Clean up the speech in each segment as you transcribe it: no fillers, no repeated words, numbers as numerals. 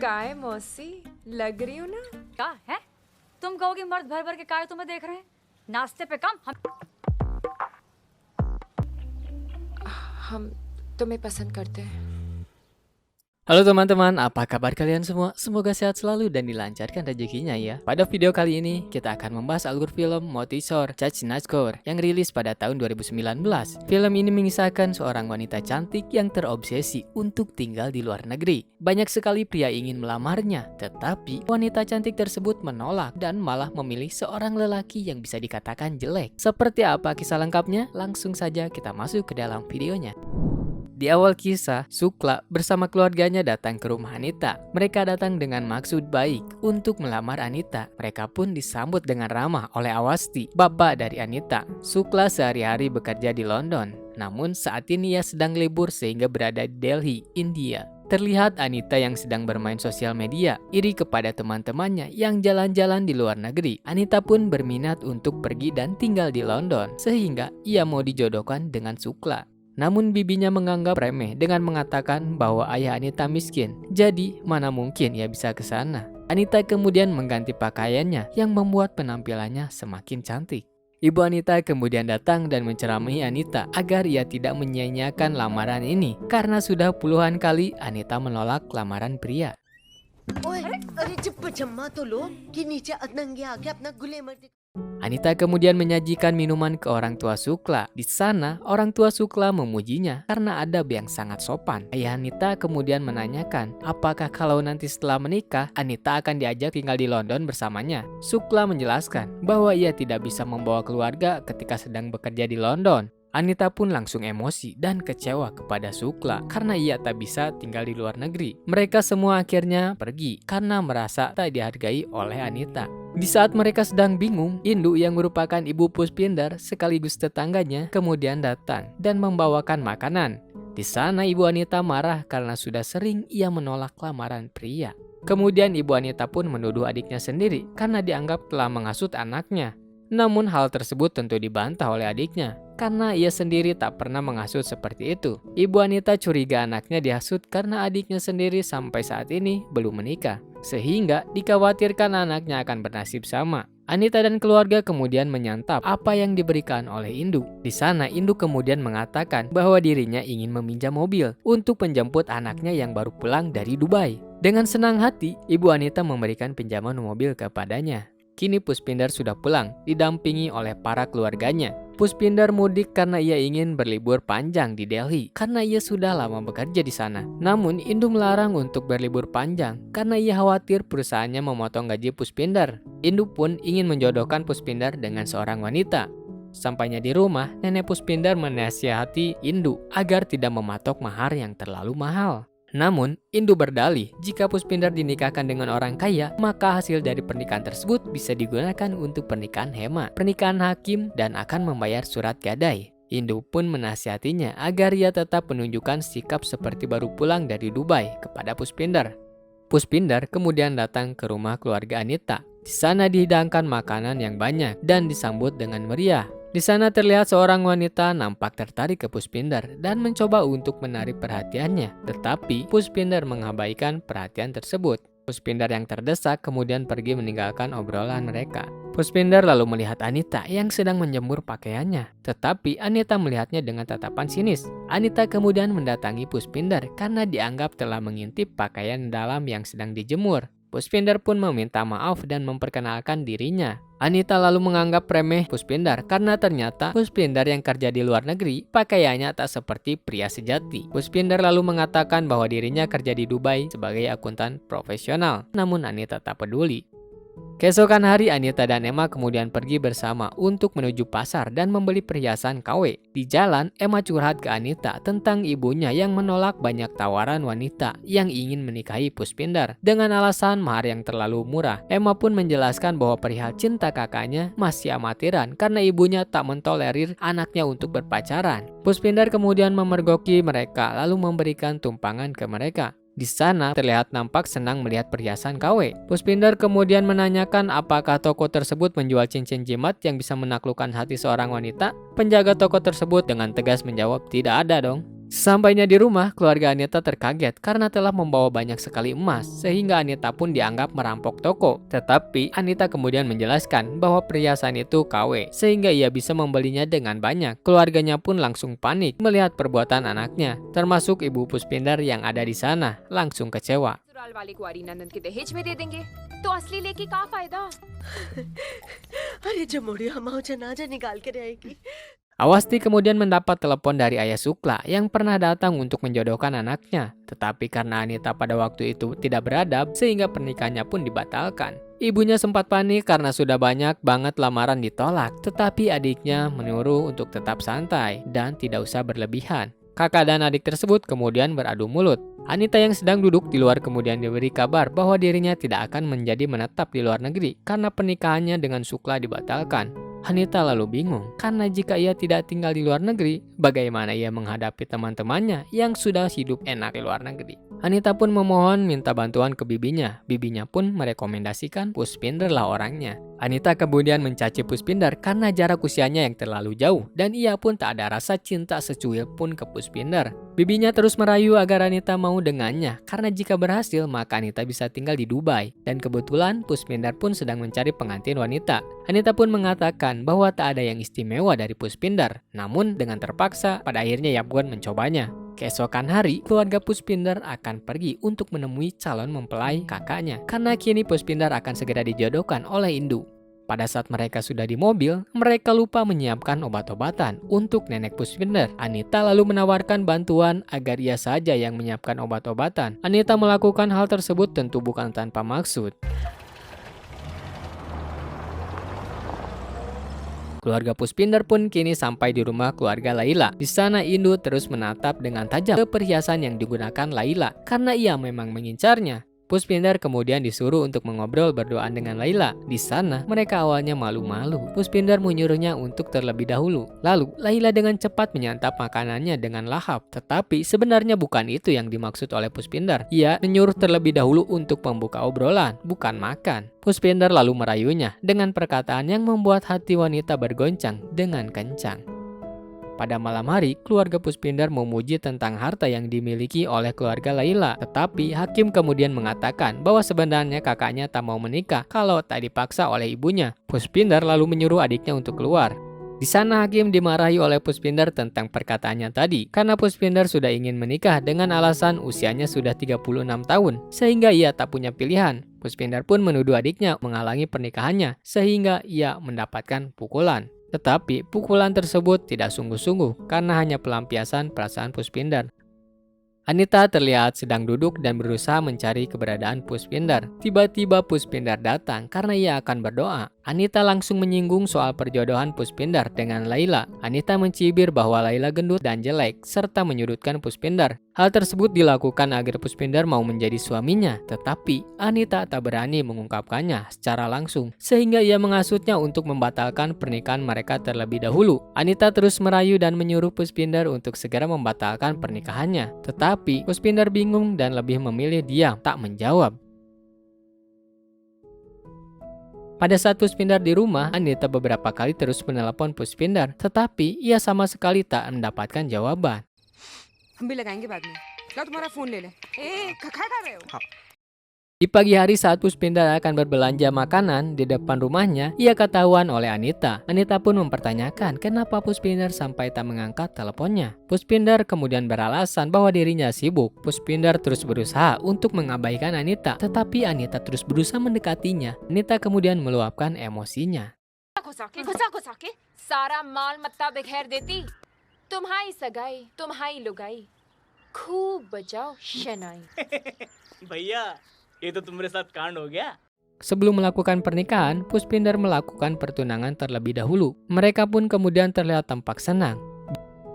काय मौसी लग रही हो ना। क्या है? तुम कहोगे मर्द भर भर के काय तुम्हें देख रहे हैं? नाश्ते पे कम हम हम तुम्हें पसंद करते हैं। Halo teman-teman, apa kabar kalian semua? Semoga sehat selalu dan dilancarkan rezekinya ya. Pada video kali ini, kita akan membahas alur film Motisor Chachnazgor yang rilis pada tahun 2019. Film ini mengisahkan seorang wanita cantik yang terobsesi untuk tinggal di luar negeri. Banyak sekali pria ingin melamarnya, tetapi wanita cantik tersebut menolak dan malah memilih seorang lelaki yang bisa dikatakan jelek. Seperti apa kisah lengkapnya? Langsung saja kita masuk ke dalam videonya. Di awal kisah, Sukla bersama keluarganya datang ke rumah Anita. Mereka datang dengan maksud baik untuk melamar Anita. Mereka pun disambut dengan ramah oleh Awasti, bapak dari Anita. Sukla sehari-hari bekerja di London, namun saat ini ia sedang libur sehingga berada di Delhi, India. Terlihat Anita yang sedang bermain sosial media, iri kepada teman-temannya yang jalan-jalan di luar negeri. Anita pun berminat untuk pergi dan tinggal di London, sehingga ia mau dijodohkan dengan Sukla. Namun bibinya menganggap remeh dengan mengatakan bahwa ayah Anita miskin, jadi mana mungkin ia bisa ke sana. Anita kemudian mengganti pakaiannya yang membuat penampilannya semakin cantik. Ibu Anita kemudian datang dan menceramahi Anita agar ia tidak menyia-nyiakan lamaran ini karena sudah puluhan kali Anita menolak lamaran pria. अरे जब जम्मा तो लो कि नीचे नंगे आके अपना गुले मर्द। Anita kemudian menyajikan minuman ke orang tua Sukla. Di sana, orang tua Sukla memujinya karena adab yang sangat sopan. Ayah Anita kemudian menanyakan, apakah kalau nanti setelah menikah, Anita akan diajak tinggal di London bersamanya. Sukla menjelaskan bahwa ia tidak bisa membawa keluarga ketika sedang bekerja di London. Anita pun langsung emosi dan kecewa kepada Sukla karena ia tak bisa tinggal di luar negeri. Mereka semua akhirnya pergi karena merasa tak dihargai oleh Anita. Di saat mereka sedang bingung, Indu yang merupakan ibu Puspinder sekaligus tetangganya kemudian datang dan membawakan makanan. Di sana ibu Anita marah karena sudah sering ia menolak lamaran pria. Kemudian ibu Anita pun menuduh adiknya sendiri karena dianggap telah menghasut anaknya. Namun hal tersebut tentu dibantah oleh adiknya karena ia sendiri tak pernah menghasut seperti itu. Ibu Anita curiga anaknya dihasut karena adiknya sendiri sampai saat ini belum menikah, sehingga dikhawatirkan anaknya akan bernasib sama. Anita dan keluarga kemudian menyantap apa yang diberikan oleh Indu. Di sana Indu kemudian mengatakan bahwa dirinya ingin meminjam mobil untuk menjemput anaknya yang baru pulang dari Dubai. Dengan senang hati, Ibu Anita memberikan pinjaman mobil kepadanya. Kini Puspinder sudah pulang, didampingi oleh para keluarganya. Puspinder mudik karena ia ingin berlibur panjang di Delhi, karena ia sudah lama bekerja di sana. Namun Indu melarang untuk berlibur panjang, karena ia khawatir perusahaannya memotong gaji Puspinder. Indu pun ingin menjodohkan Puspinder dengan seorang wanita. Sampainya di rumah, nenek Puspinder menasihati Indu agar tidak mematok mahar yang terlalu mahal. Namun, Indu berdalih jika Puspinder dinikahkan dengan orang kaya, maka hasil dari pernikahan tersebut bisa digunakan untuk pernikahan hemat, pernikahan hakim, dan akan membayar surat gadai. Indu pun menasihatinya agar ia tetap menunjukkan sikap seperti baru pulang dari Dubai kepada Puspinder. Puspinder kemudian datang ke rumah keluarga Anita. Di sana dihidangkan makanan yang banyak dan disambut dengan meriah. Di sana terlihat seorang wanita nampak tertarik ke Puspinder dan mencoba untuk menarik perhatiannya. Tetapi Puspinder mengabaikan perhatian tersebut. Puspinder yang terdesak kemudian pergi meninggalkan obrolan mereka. Puspinder lalu melihat Anita yang sedang menjemur pakaiannya. Tetapi Anita melihatnya dengan tatapan sinis. Anita kemudian mendatangi Puspinder karena dianggap telah mengintip pakaian dalam yang sedang dijemur. Puspinder pun meminta maaf dan memperkenalkan dirinya. Anita lalu menganggap remeh Puspinder karena ternyata Puspinder yang kerja di luar negeri pakaiannya tak seperti pria sejati. Puspinder lalu mengatakan bahwa dirinya kerja di Dubai sebagai akuntan profesional. Namun Anita tak peduli. Keesokan hari Anita dan Emma kemudian pergi bersama untuk menuju pasar dan membeli perhiasan KW. Di jalan, Emma curhat ke Anita tentang ibunya yang menolak banyak tawaran wanita yang ingin menikahi Puspinder dengan alasan mahar yang terlalu murah. Emma pun menjelaskan bahwa perihal cinta kakaknya masih amatiran karena ibunya tak mentolerir anaknya untuk berpacaran. Puspinder kemudian memergoki mereka lalu memberikan tumpangan ke mereka. Di sana terlihat nampak senang melihat perhiasan KW. Puspinder kemudian menanyakan apakah toko tersebut menjual cincin jimat yang bisa menaklukkan hati seorang wanita. Penjaga toko tersebut dengan tegas menjawab, tidak ada dong. Sampainya di rumah, keluarga Anita terkaget karena telah membawa banyak sekali emas, sehingga Anita pun dianggap merampok toko. Tetapi Anita kemudian menjelaskan bahwa perhiasan itu KW, sehingga ia bisa membelinya dengan banyak. Keluarganya pun langsung panik melihat perbuatan anaknya, termasuk Ibu Puspinder yang ada di sana, langsung kecewa. ससुराल वाले को आरी नंदन के दहेज में दे देंगे तो असली लेके का फायदा। अरे जमोड़ी हम जनाजा निकाल के रहेगी। Awasti kemudian mendapat telepon dari ayah Sukla yang pernah datang untuk menjodohkan anaknya. Tetapi karena Anita pada waktu itu tidak beradab, sehingga pernikahannya pun dibatalkan. Ibunya sempat panik karena sudah banyak banget lamaran ditolak. Tetapi adiknya menyuruh untuk tetap santai dan tidak usah berlebihan. Kakak dan adik tersebut kemudian beradu mulut. Anita yang sedang duduk di luar kemudian diberi kabar bahwa dirinya tidak akan menjadi menetap di luar negeri karena pernikahannya dengan Sukla dibatalkan. Anita lalu bingung, karena jika ia tidak tinggal di luar negeri, bagaimana ia menghadapi teman-temannya yang sudah hidup enak di luar negeri. Anita pun memohon minta bantuan ke bibinya. Bibinya pun merekomendasikan Puspinder lah orangnya. Anita kemudian mencaci Puspinder karena jarak usianya yang terlalu jauh, dan ia pun tak ada rasa cinta secuil pun ke Puspinder. Bibinya terus merayu agar Anita mau dengannya, karena jika berhasil maka Anita bisa tinggal di Dubai. Dan kebetulan Puspinder pun sedang mencari pengantin wanita. Anita pun mengatakan bahwa tak ada yang istimewa dari Puspinder. Namun dengan terpaksa, pada akhirnya ia pun mencobanya. Keesokan hari, keluarga Puspinder akan pergi untuk menemui calon mempelai kakaknya, karena kini Puspinder akan segera dijodohkan oleh Indu. Pada saat mereka sudah di mobil, mereka lupa menyiapkan obat-obatan untuk nenek Puspinder. Anita lalu menawarkan bantuan agar ia saja yang menyiapkan obat-obatan. Anita melakukan hal tersebut tentu bukan tanpa maksud. Keluarga Puspinder pun kini sampai di rumah keluarga Laila. Di sana Indu terus menatap dengan tajam ke perhiasan yang digunakan Laila karena ia memang mengincarnya. Puspinder kemudian disuruh untuk mengobrol berduaan dengan Laila. Di sana mereka awalnya malu-malu. Puspinder menyuruhnya untuk terlebih dahulu. Lalu Laila dengan cepat menyantap makanannya dengan lahap. Tetapi sebenarnya bukan itu yang dimaksud oleh Puspinder. Ia menyuruh terlebih dahulu untuk membuka obrolan, bukan makan. Puspinder lalu merayunya dengan perkataan yang membuat hati wanita bergoncang dengan kencang. Pada malam hari, keluarga Puspinder memuji tentang harta yang dimiliki oleh keluarga Laila. Tetapi hakim kemudian mengatakan bahwa sebenarnya kakaknya tak mau menikah kalau tak dipaksa oleh ibunya. Puspinder lalu menyuruh adiknya untuk keluar. Di sana hakim dimarahi oleh Puspinder tentang perkataannya tadi karena Puspinder sudah ingin menikah dengan alasan usianya sudah 36 tahun sehingga ia tak punya pilihan. Puspinder pun menuduh adiknya menghalangi pernikahannya sehingga ia mendapatkan pukulan. Tetapi pukulan tersebut tidak sungguh-sungguh karena hanya pelampiasan perasaan Puspinder. Anita terlihat sedang duduk dan berusaha mencari keberadaan Puspinder. Tiba-tiba Puspinder datang karena ia akan berdoa. Anita langsung menyinggung soal perjodohan Puspinder dengan Laila. Anita mencibir bahwa Laila gendut dan jelek, serta menyudutkan Puspinder. Hal tersebut dilakukan agar Puspinder mau menjadi suaminya, tetapi Anita tak berani mengungkapkannya secara langsung, sehingga ia menghasutnya untuk membatalkan pernikahan mereka terlebih dahulu. Anita terus merayu dan menyuruh Puspinder untuk segera membatalkan pernikahannya, tetapi Puspinder bingung dan lebih memilih diam, tak menjawab. Pada saat Puspinder di rumah, Anita beberapa kali terus menelepon Puspinder, tetapi ia sama sekali tak mendapatkan jawaban. हम भी लगाएंगे बाद में ला तुम्हारा फोन ले ले क्या कर रहे हो Di pagi hari saat Puspinder akan berbelanja makanan di depan rumahnya, ia ketahuan oleh Anita. Anita pun mempertanyakan kenapa Puspinder sampai tak mengangkat teleponnya. Puspinder kemudian beralasan bahwa dirinya sibuk. Puspinder terus berusaha untuk mengabaikan Anita, tetapi Anita terus berusaha mendekatinya. Anita kemudian meluapkan emosinya. घुसा के सारा माल मत्ता बिखेर देती। तुम्हारी सगाई, तुम्हारी लुगाई, खूब बजाओ शनाई। भैया ये तो तुम्हारे साथ कांड हो गया। Sebelum melakukan pernikahan, Puspinder melakukan pertunangan terlebih dahulu. Mereka pun kemudian terlihat tampak senang.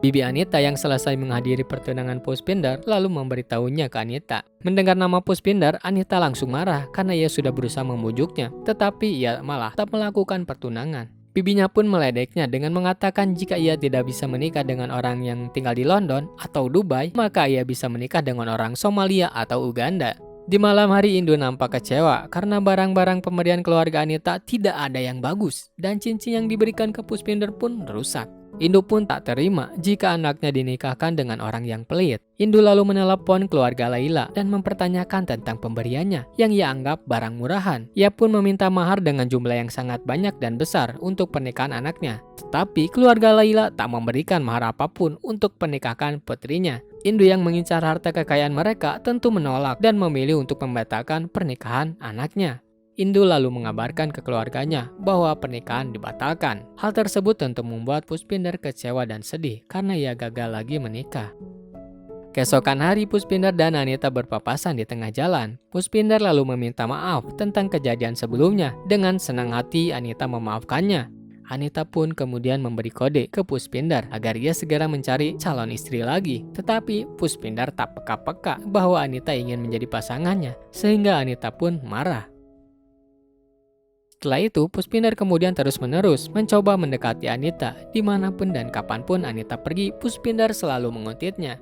Bibi Anita yang selesai menghadiri pertunangan Puspinder lalu memberitahunya ke Anita. Mendengar nama Puspinder, Anita langsung marah karena ia sudah berusaha memujuknya, tetapi ia malah tak melakukan pertunangan. Bibinya pun meledeknya dengan mengatakan jika ia tidak bisa menikah dengan orang yang tinggal di London atau Dubai, maka ia bisa menikah dengan orang Somalia atau Uganda. Di malam hari Indu nampak kecewa karena barang-barang pemberian keluarga Anita tidak ada yang bagus dan cincin yang diberikan ke Puspinder pun rusak. Indu pun tak terima jika anaknya dinikahkan dengan orang yang pelit. Indu lalu menelepon keluarga Laila dan mempertanyakan tentang pemberiannya yang ia anggap barang murahan. Ia pun meminta mahar dengan jumlah yang sangat banyak dan besar untuk pernikahan anaknya. Tetapi keluarga Laila tak memberikan mahar apapun untuk pernikahan putrinya. Indu yang mengincar harta kekayaan mereka tentu menolak dan memilih untuk membatalkan pernikahan anaknya. Indu lalu mengabarkan ke keluarganya bahwa pernikahan dibatalkan. Hal tersebut tentu membuat Puspinder kecewa dan sedih karena ia gagal lagi menikah. Keesokan hari Puspinder dan Anita berpapasan di tengah jalan. Puspinder lalu meminta maaf tentang kejadian sebelumnya. Dengan senang hati Anita memaafkannya. Anita pun kemudian memberi kode ke Puspinder agar ia segera mencari calon istri lagi. Tetapi Puspinder tak peka-peka bahwa Anita ingin menjadi pasangannya, sehingga Anita pun marah. Setelah itu, Puspinder kemudian terus-menerus mencoba mendekati Anita. Dimanapun dan kapanpun Anita pergi, Puspinder selalu mengutitnya.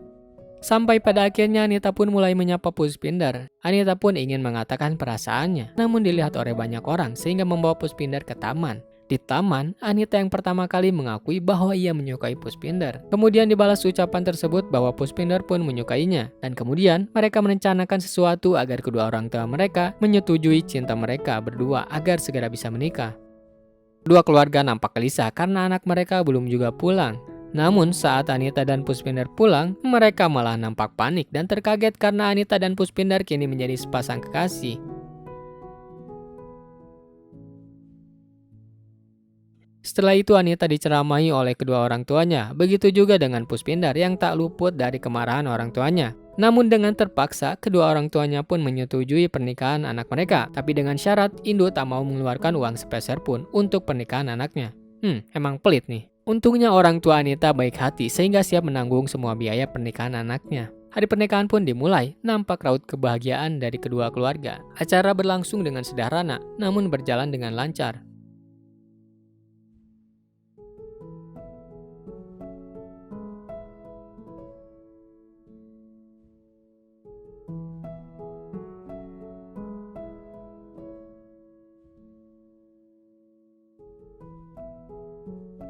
Sampai pada akhirnya Anita pun mulai menyapa Puspinder. Anita pun ingin mengatakan perasaannya, namun dilihat oleh banyak orang sehingga membawa Puspinder ke taman. Di taman, Anita yang pertama kali mengakui bahwa ia menyukai Puspinder. Kemudian dibalas ucapan tersebut bahwa Puspinder pun menyukainya. Dan kemudian mereka merencanakan sesuatu agar kedua orang tua mereka menyetujui cinta mereka berdua agar segera bisa menikah. Kedua keluarga nampak gelisah karena anak mereka belum juga pulang. Namun saat Anita dan Puspinder pulang, mereka malah nampak panik dan terkaget karena Anita dan Puspinder kini menjadi sepasang kekasih. Setelah itu Anita diceramahi oleh kedua orang tuanya, begitu juga dengan Puspinder yang tak luput dari kemarahan orang tuanya. Namun dengan terpaksa, kedua orang tuanya pun menyetujui pernikahan anak mereka, tapi dengan syarat Indu tak mau mengeluarkan uang sepeser pun untuk pernikahan anaknya. Emang pelit nih. Untungnya orang tua Anita baik hati sehingga siap menanggung semua biaya pernikahan anaknya. Hari pernikahan pun dimulai, nampak raut kebahagiaan dari kedua keluarga. Acara berlangsung dengan sederhana, namun berjalan dengan lancar.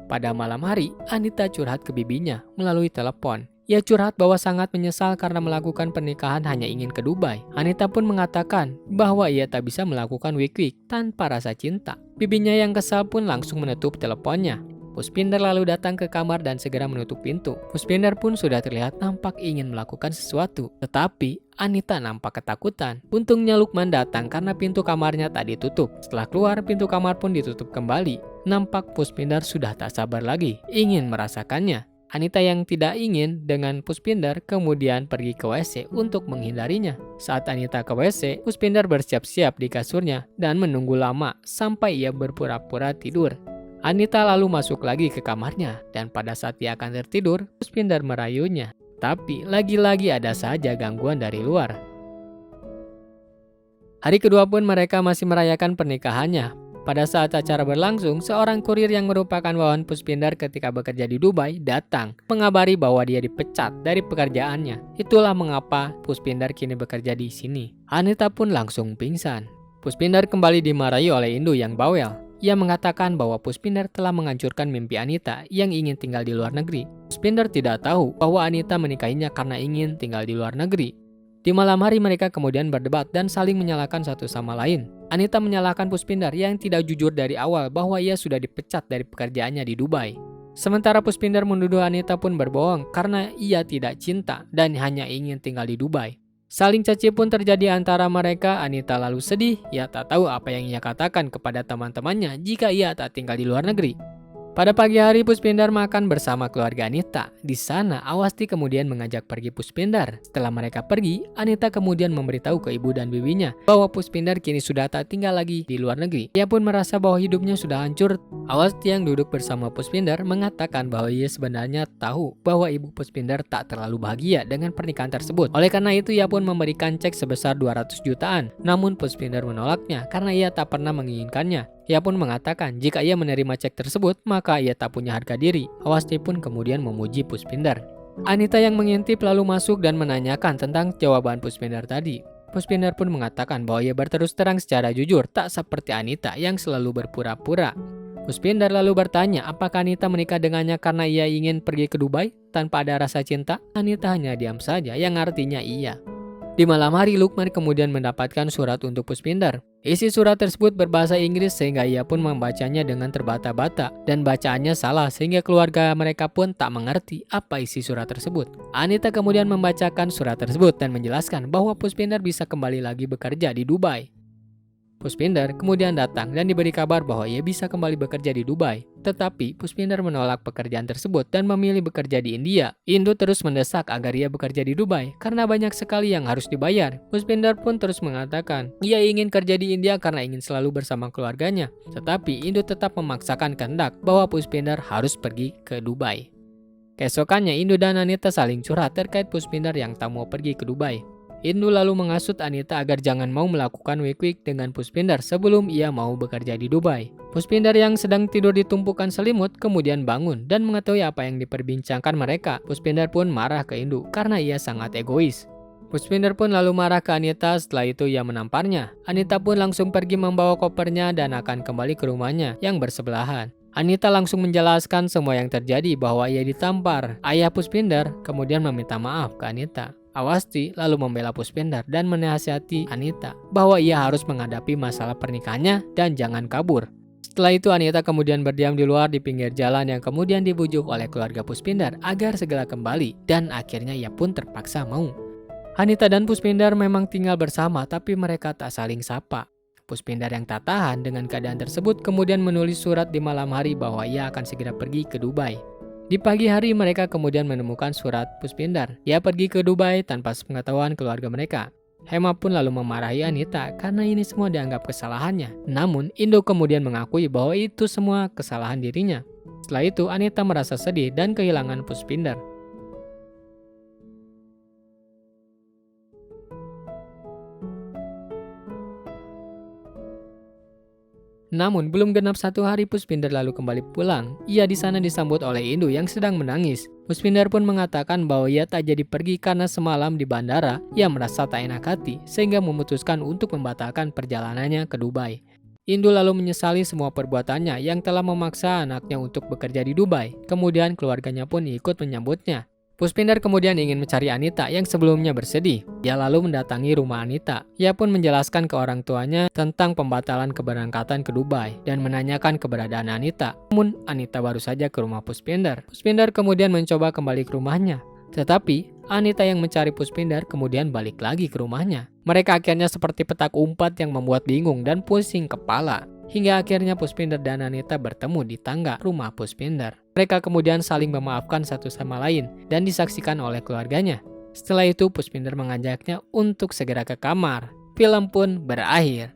Pada malam hari, Anita curhat ke bibinya melalui telepon. Ia curhat bahwa sangat menyesal karena melakukan pernikahan hanya ingin ke Dubai. Anita pun mengatakan bahwa ia tak bisa melakukan wik-wik tanpa rasa cinta. Bibinya yang kesal pun langsung menutup teleponnya. Puspinder lalu datang ke kamar dan segera menutup pintu. Puspinder pun sudah terlihat nampak ingin melakukan sesuatu. Tetapi Anita nampak ketakutan. Untungnya Lukman datang karena pintu kamarnya tak ditutup. Setelah keluar, pintu kamar pun ditutup kembali. Nampak Puspinder sudah tak sabar lagi, ingin merasakannya. Anita yang tidak ingin dengan Puspinder kemudian pergi ke WC untuk menghindarinya. Saat Anita ke WC, Puspinder bersiap-siap di kasurnya dan menunggu lama sampai ia berpura-pura tidur. Anita lalu masuk lagi ke kamarnya dan pada saat ia akan tertidur, Puspinder merayunya. Tapi lagi-lagi ada saja gangguan dari luar. Hari kedua pun mereka masih merayakan pernikahannya. Pada saat acara berlangsung, seorang kurir yang merupakan bawahan Puspinder ketika bekerja di Dubai datang mengabari bahwa dia dipecat dari pekerjaannya. Itulah mengapa Puspinder kini bekerja di sini. Anita pun langsung pingsan. Puspinder kembali dimarahi oleh Indu yang bawel. Ia mengatakan bahwa Puspinder telah menghancurkan mimpi Anita yang ingin tinggal di luar negeri. Puspinder tidak tahu bahwa Anita menikahinya karena ingin tinggal di luar negeri. Di malam hari mereka kemudian berdebat dan saling menyalahkan satu sama lain. Anita menyalahkan Puspinder yang tidak jujur dari awal bahwa ia sudah dipecat dari pekerjaannya di Dubai. Sementara Puspinder menuduh Anita pun berbohong karena ia tidak cinta dan hanya ingin tinggal di Dubai. Saling caci pun terjadi antara mereka. Anita lalu sedih, ia tak tahu apa yang ia katakan kepada teman-temannya jika ia tak tinggal di luar negeri. Pada pagi hari Puspinder makan bersama keluarga Anita. Di sana Awasti kemudian mengajak pergi Puspinder. Setelah mereka pergi, Anita kemudian memberitahu ke ibu dan bibinya bahwa Puspinder kini sudah tak tinggal lagi di luar negeri. Ia pun merasa bahwa hidupnya sudah hancur. Awasti yang duduk bersama Puspinder mengatakan bahwa ia sebenarnya tahu bahwa ibu Puspinder tak terlalu bahagia dengan pernikahan tersebut. Oleh karena itu ia pun memberikan cek sebesar 200 jutaan. Namun Puspinder menolaknya karena ia tak pernah menginginkannya. Ia pun mengatakan jika ia menerima cek tersebut, maka ia tak punya harga diri. Awasti pun kemudian memuji Puspinder. Anita yang mengintip lalu masuk dan menanyakan tentang jawaban Puspinder tadi. Pushpinder pun mengatakan bahwa ia berterus terang secara jujur, tak seperti Anita yang selalu berpura-pura. Pushpinder lalu bertanya apakah Anita menikah dengannya karena ia ingin pergi ke Dubai tanpa ada rasa cinta. Anita hanya diam saja, yang artinya iya. Di malam hari, Lukman kemudian mendapatkan surat untuk Pushpinder. Isi surat tersebut berbahasa Inggris sehingga ia pun membacanya dengan terbata-bata dan bacaannya salah sehingga keluarga mereka pun tak mengerti apa isi surat tersebut. Anita kemudian membacakan surat tersebut dan menjelaskan bahwa Pushpinder bisa kembali lagi bekerja di Dubai. Pushpinder kemudian datang dan diberi kabar bahwa ia bisa kembali bekerja di Dubai. Tetapi Pushpinder menolak pekerjaan tersebut dan memilih bekerja di India. Indu terus mendesak agar ia bekerja di Dubai karena banyak sekali yang harus dibayar. Pushpinder pun terus mengatakan ia ingin kerja di India karena ingin selalu bersama keluarganya. Tetapi Indu tetap memaksakan kehendak bahwa Pushpinder harus pergi ke Dubai. Keesokannya Indu dan Anita saling curhat terkait Pushpinder yang tak mau pergi ke Dubai. Indu lalu mengasut Anita agar jangan mau melakukan wik-wik dengan Pushpinder sebelum ia mau bekerja di Dubai. Pushpinder yang sedang tidur di tumpukan selimut kemudian bangun dan mengetahui apa yang diperbincangkan mereka. Pushpinder pun marah ke Indu karena ia sangat egois. Pushpinder pun lalu marah ke Anita, setelah itu ia menamparnya. Anita pun langsung pergi membawa kopernya dan akan kembali ke rumahnya yang bersebelahan. Anita langsung menjelaskan semua yang terjadi bahwa ia ditampar. Ayah Pushpinder kemudian meminta maaf ke Anita. Awasti lalu membela Pushpinder dan menasihati Anita bahwa ia harus menghadapi masalah pernikahannya dan jangan kabur. Setelah itu Anita kemudian berdiam di luar di pinggir jalan yang kemudian dibujuk oleh keluarga Pushpinder agar segera kembali dan akhirnya ia pun terpaksa mau. Anita dan Pushpinder memang tinggal bersama tapi mereka tak saling sapa. Pushpinder yang tak tahan dengan keadaan tersebut kemudian menulis surat di malam hari bahwa ia akan segera pergi ke Dubai. Di pagi hari mereka kemudian menemukan surat Pushpinder. Ia pergi ke Dubai tanpa sepengetahuan keluarga mereka. Hema pun lalu memarahi Anita karena ini semua dianggap kesalahannya. Namun Indo kemudian mengakui bahwa itu semua kesalahan dirinya. Setelah itu Anita merasa sedih dan kehilangan Pushpinder. Namun belum genap 1 hari Pushpinder lalu kembali pulang. Ia di sana disambut oleh Indu yang sedang menangis. Pushpinder pun mengatakan bahwa ia tak jadi pergi karena semalam di bandara ia merasa tak enak hati sehingga memutuskan untuk membatalkan perjalanannya ke Dubai. Indu lalu menyesali semua perbuatannya yang telah memaksa anaknya untuk bekerja di Dubai. Kemudian keluarganya pun ikut menyambutnya. Pushpinder kemudian ingin mencari Anita yang sebelumnya bersedih. Dia lalu mendatangi rumah Anita. Ia pun menjelaskan ke orang tuanya tentang pembatalan keberangkatan ke Dubai dan menanyakan keberadaan Anita. Namun Anita baru saja ke rumah Pushpinder. Pushpinder kemudian mencoba kembali ke rumahnya. Tetapi Anita yang mencari Pushpinder kemudian balik lagi ke rumahnya. Mereka akhirnya seperti petak umpat yang membuat bingung dan pusing kepala. Hingga akhirnya Pushpinder dan Anita bertemu di tangga rumah Pushpinder. Mereka kemudian saling memaafkan satu sama lain dan disaksikan oleh keluarganya. Setelah itu Pushpinder mengajaknya untuk segera ke kamar. Film pun berakhir.